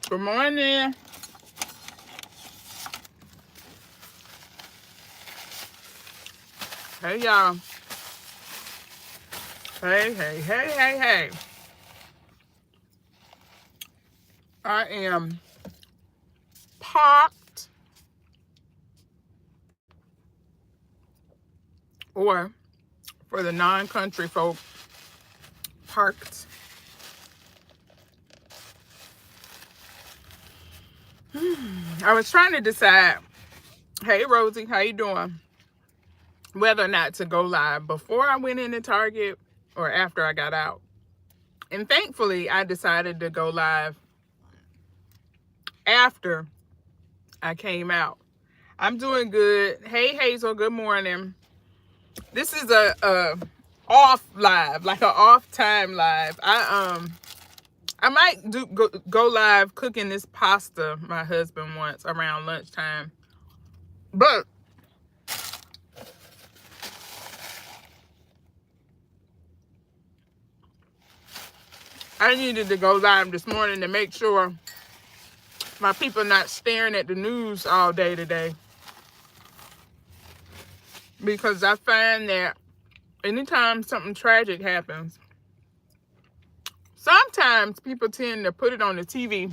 Good morning. Hey, y'all. Hey, hey, hey, hey, hey. I am parked, or for the non-country folk, parked. I was trying to decide, hey, Rosie, how you doing? Whether or not to go live before I went into Target or after I got out. And thankfully, I decided to go live after I came out. I'm doing good. Hey, Hazel, good morning. This is a off live, like an off time live. I might go live cooking this pasta my husband wants around lunchtime. But I needed to go live this morning to make sure my people not staring at the news all day today. Because I find that anytime something tragic happens, sometimes people tend to put it on the TV,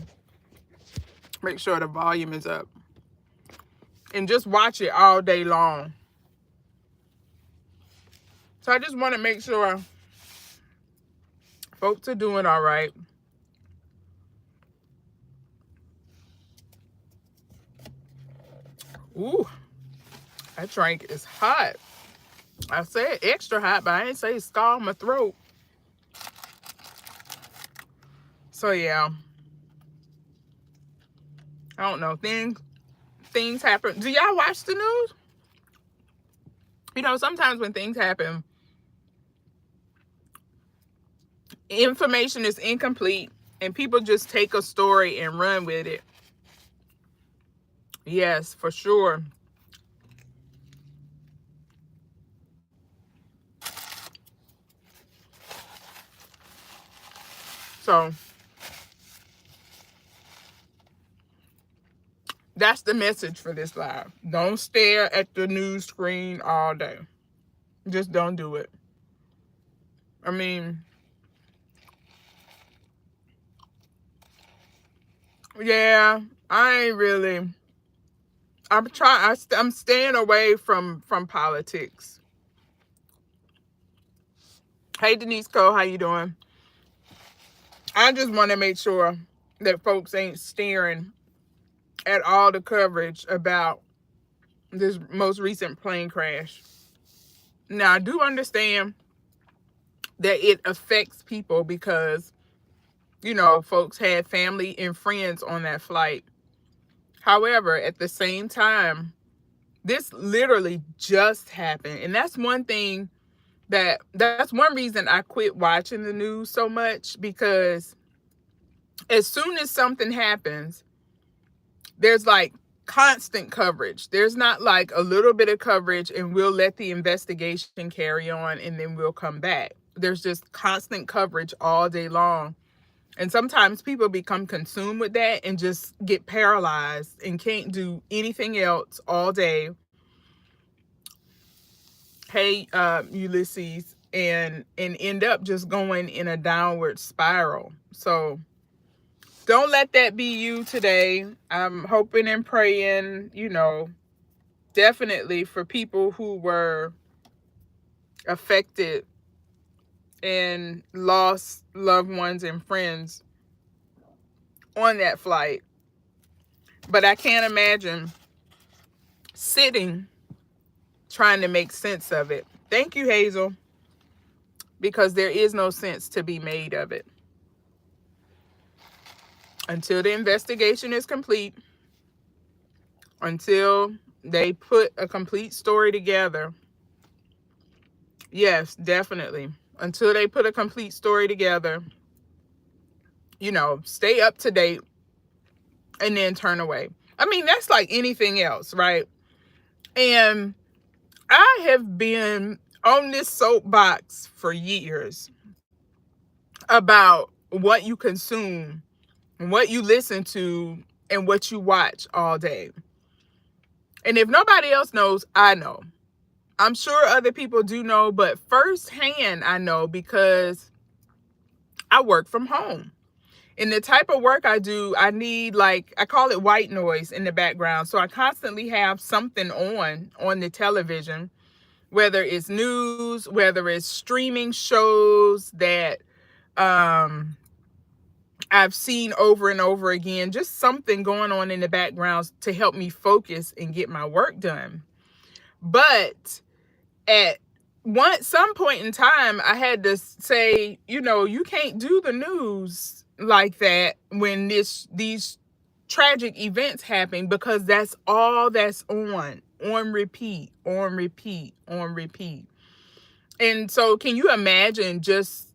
make sure the volume is up, and just watch it all day long. So I just want to make sure folks are doing all right. Ooh, that drink is hot. I said extra hot, but I didn't say scald my throat. So yeah, I don't know. Things happen. Do y'all watch the news? You know, sometimes when things happen, information is incomplete and people just take a story and run with it. Yes, for sure. So that's the message for this live. Don't stare at the news screen all day. Just don't do it. I mean, yeah, I ain't really. I'm staying away from politics. Hey, Denise Cole, how you doing? I just want to make sure that folks ain't staring at all the coverage about this most recent plane crash. Now, I do understand that it affects people because, you know, folks had family and friends on that flight. However, at the same time, this literally just happened. And that's one thing that's one reason I quit watching the news so much, because as soon as something happens, there's like constant coverage. There's not like a little bit of coverage and we'll let the investigation carry on and then we'll come back. There's just constant coverage all day long. And sometimes people become consumed with that and just get paralyzed and can't do anything else all day. Hey, Ulysses, and end up just going in a downward spiral. So don't let that be you today. I'm hoping and praying, you know, definitely for people who were affected and lost loved ones and friends on that flight. But I can't imagine sitting trying to make sense of it. Thank you, Hazel, because there is no sense to be made of it. Until the investigation is complete, until they put a complete story together. Yes, definitely. Until they put a complete story together, you know, stay up to date and then turn away. I mean, that's like anything else, right? And I have been on this soapbox for years about what you consume and what you listen to and what you watch all day. And if nobody else knows, I know. I'm sure other people do know, but firsthand I know because I work from home. And the type of work I do, I need, like, I call it white noise in the background. So I constantly have something on the television, whether it's news, whether it's streaming shows that I've seen over and over again, just something going on in the background to help me focus and get my work done. But at some point in time, I had to say, you can't do the news like that when these tragic events happen, because that's all that's on repeat, on repeat, on repeat. And so can you imagine just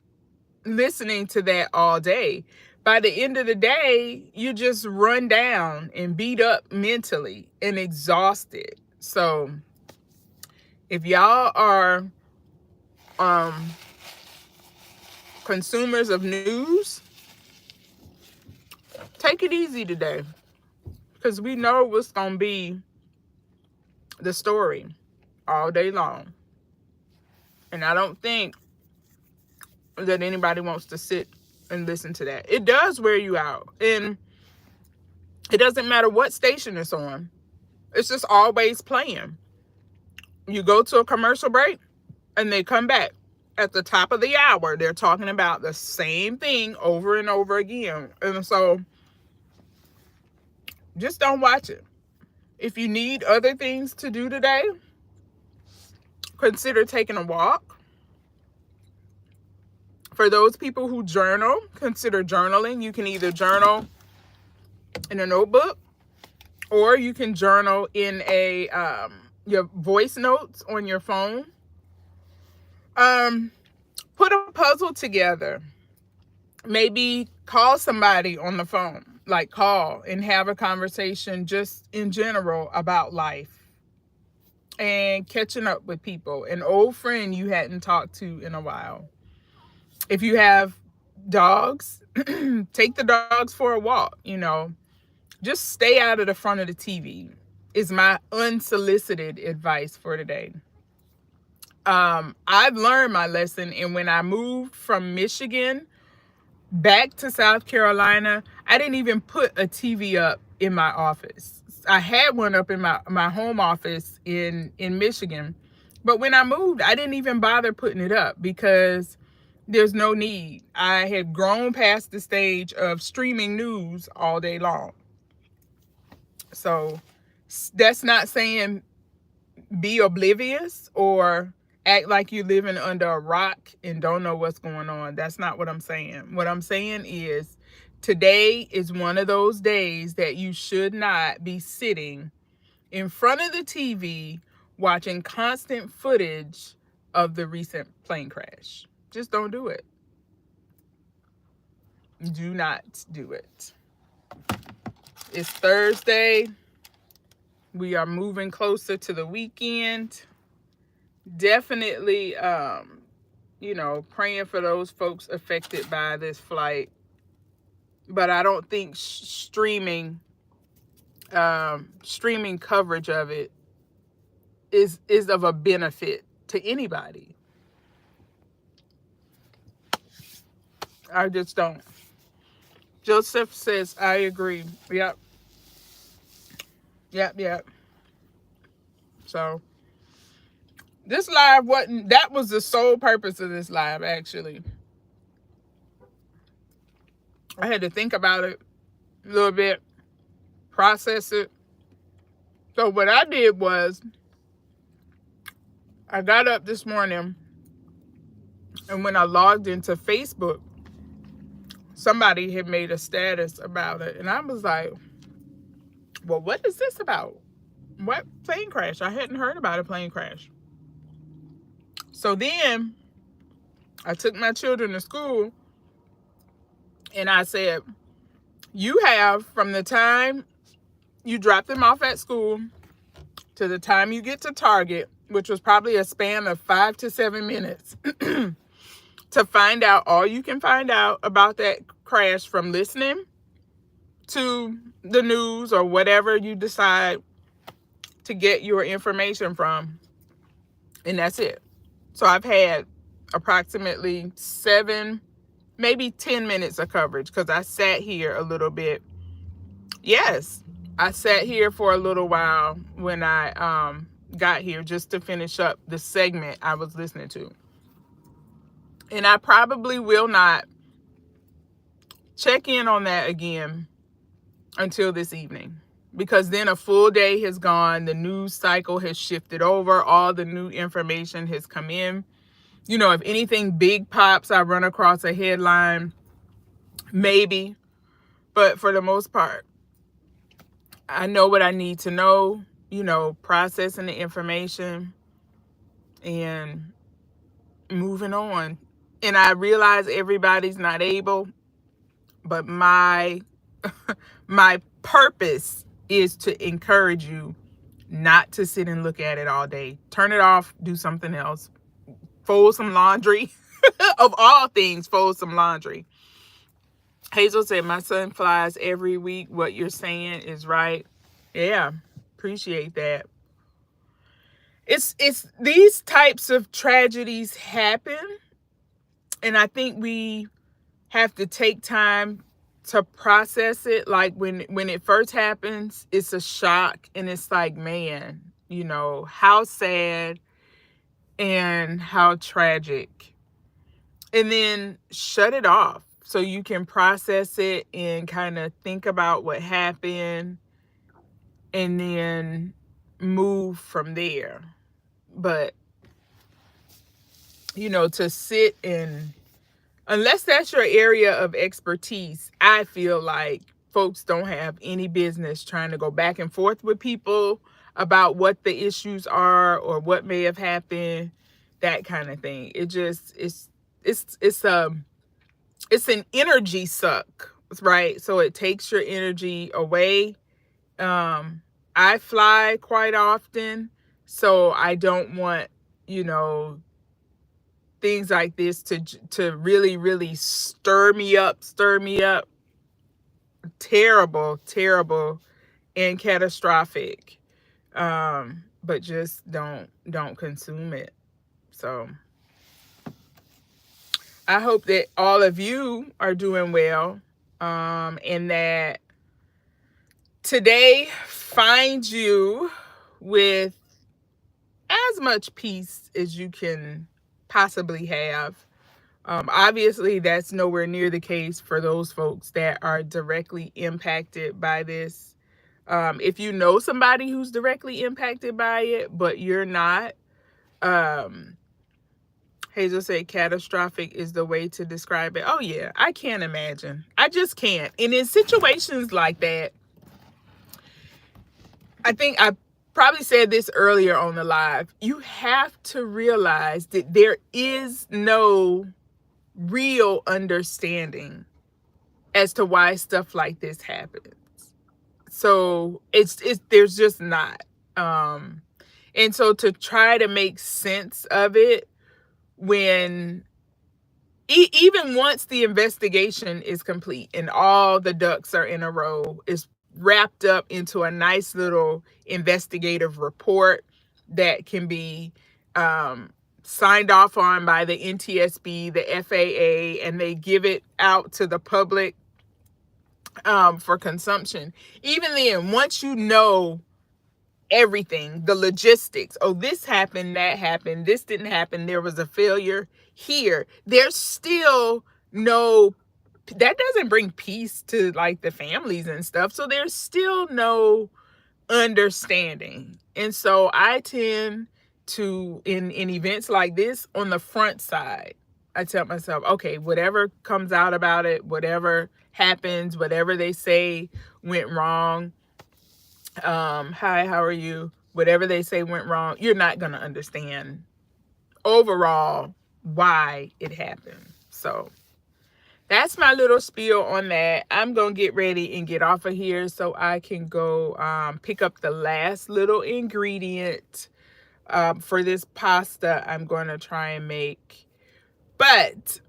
listening to that all day? By the end of the day, you just run down and beat up mentally and exhausted. So if y'all are consumers of news, take it easy today, because we know what's going to be the story all day long. And I don't think that anybody wants to sit and listen to that. It does wear you out. And it doesn't matter what station it's on. It's just always playing. You go to a commercial break and they come back. At the top of the hour, they're talking about the same thing over and over again. And so just don't watch it. If you need other things to do today, consider taking a walk. For those people who journal, consider journaling. You can either journal in a notebook, or you can journal in your voice notes on your phone. Put a puzzle together. Maybe call somebody on the phone, like call and have a conversation just in general about life and catching up with people, an old friend you hadn't talked to in a while. If you have dogs, take the dogs for a walk, just stay out of the front of the TV is my unsolicited advice for today. I've learned my lesson, and when I moved from Michigan back to South Carolina, I didn't even put a TV up in my office. I had one up in my home office in Michigan, but when I moved, I didn't even bother putting it up because there's no need. I had grown past the stage of streaming news all day long. So that's not saying be oblivious or act like you're living under a rock and don't know what's going on. That's not what I'm saying. What I'm saying is today is one of those days that you should not be sitting in front of the TV watching constant footage of the recent plane crash. Just don't do it. Do not do it. It's Thursday. We are moving closer to the weekend. Definitely, praying for those folks affected by this flight. But I don't think streaming coverage of it is of a benefit to anybody. I just don't. Joseph says, I agree. Yep. So this live that was the sole purpose of this live, actually. I had to think about it a little bit, process it. So what I did was I got up this morning, and when I logged into Facebook, somebody had made a status about it. And I was like, well, what is this about? What plane crash? I hadn't heard about a plane crash. So then I took my children to school and I said, you have from the time you drop them off at school to the time you get to Target, which was probably a span of 5 to 7 minutes, to find out all you can find out about that crash from listening to the news or whatever you decide to get your information from. And that's it. So I've had approximately 7, maybe 10 minutes of coverage because I sat here a little bit. Yes, I sat here for a little while when I got here just to finish up the segment I was listening to. And I probably will not check in on that again until this evening, because then a full day has gone. The news cycle has shifted over. All the new information has come in. You know, if anything big pops, I run across a headline, maybe. But for the most part, I know what I need to know, you know, processing the information and moving on. And I realize everybody's not able, but my my purpose is to encourage you not to sit and look at it all day. Turn it off, do something else. Fold some laundry. Of all things, fold some laundry. Hazel said, my son flies every week. What you're saying is right. Yeah, appreciate that. It's these types of tragedies happen, and I think we have to take time to process it. Like when it first happens, it's a shock, and it's like, man, you know, how sad and how tragic. And then shut it off so you can process it and kind of think about what happened and then move from there. But, you know, to sit and, unless that's your area of expertise, I feel like folks don't have any business trying to go back and forth with people about what the issues are or what may have happened, that kind of thing. It just, it's an energy suck, right? So it takes your energy away. I fly quite often, so I don't want, you know, things like this to really, really stir me up. Terrible, and catastrophic. But just don't consume it. So I hope that all of you are doing well, and that today finds you with as much peace as you can possibly have. Obviously, that's nowhere near the case for those folks that are directly impacted by this. If you know somebody who's directly impacted by it, but you're not, Hazel said catastrophic is the way to describe it. Oh yeah, I can't imagine. I just can't. And in situations like that, I think I probably said this earlier on the live, you have to realize that there is no real understanding as to why stuff like this happens. So it's there's just not. And so to try to make sense of it when even once the investigation is complete and all the ducks are in a row, is wrapped up into a nice little investigative report that can be signed off on by the NTSB, the FAA, and they give it out to the public for consumption. Even then, once you know everything, the logistics, oh, this happened, that happened, this didn't happen, there was a failure here, there's still no, that doesn't bring peace to like the families and stuff. So there's still no understanding. And so I tend to, in events like this, on the front side, I tell myself, okay, whatever comes out about it, whatever happens, whatever they say went wrong, hi, how are you? Whatever they say went wrong, you're not going to understand overall why it happened. So that's my little spiel on that. I'm going to get ready and get off of here so I can go pick up the last little ingredient for this pasta I'm going to try and make. But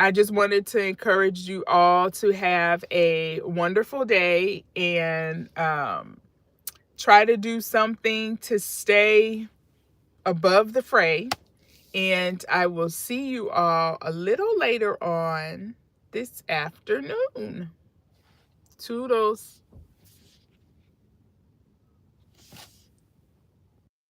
I just wanted to encourage you all to have a wonderful day and try to do something to stay above the fray. And I will see you all a little later on this afternoon. Toodles.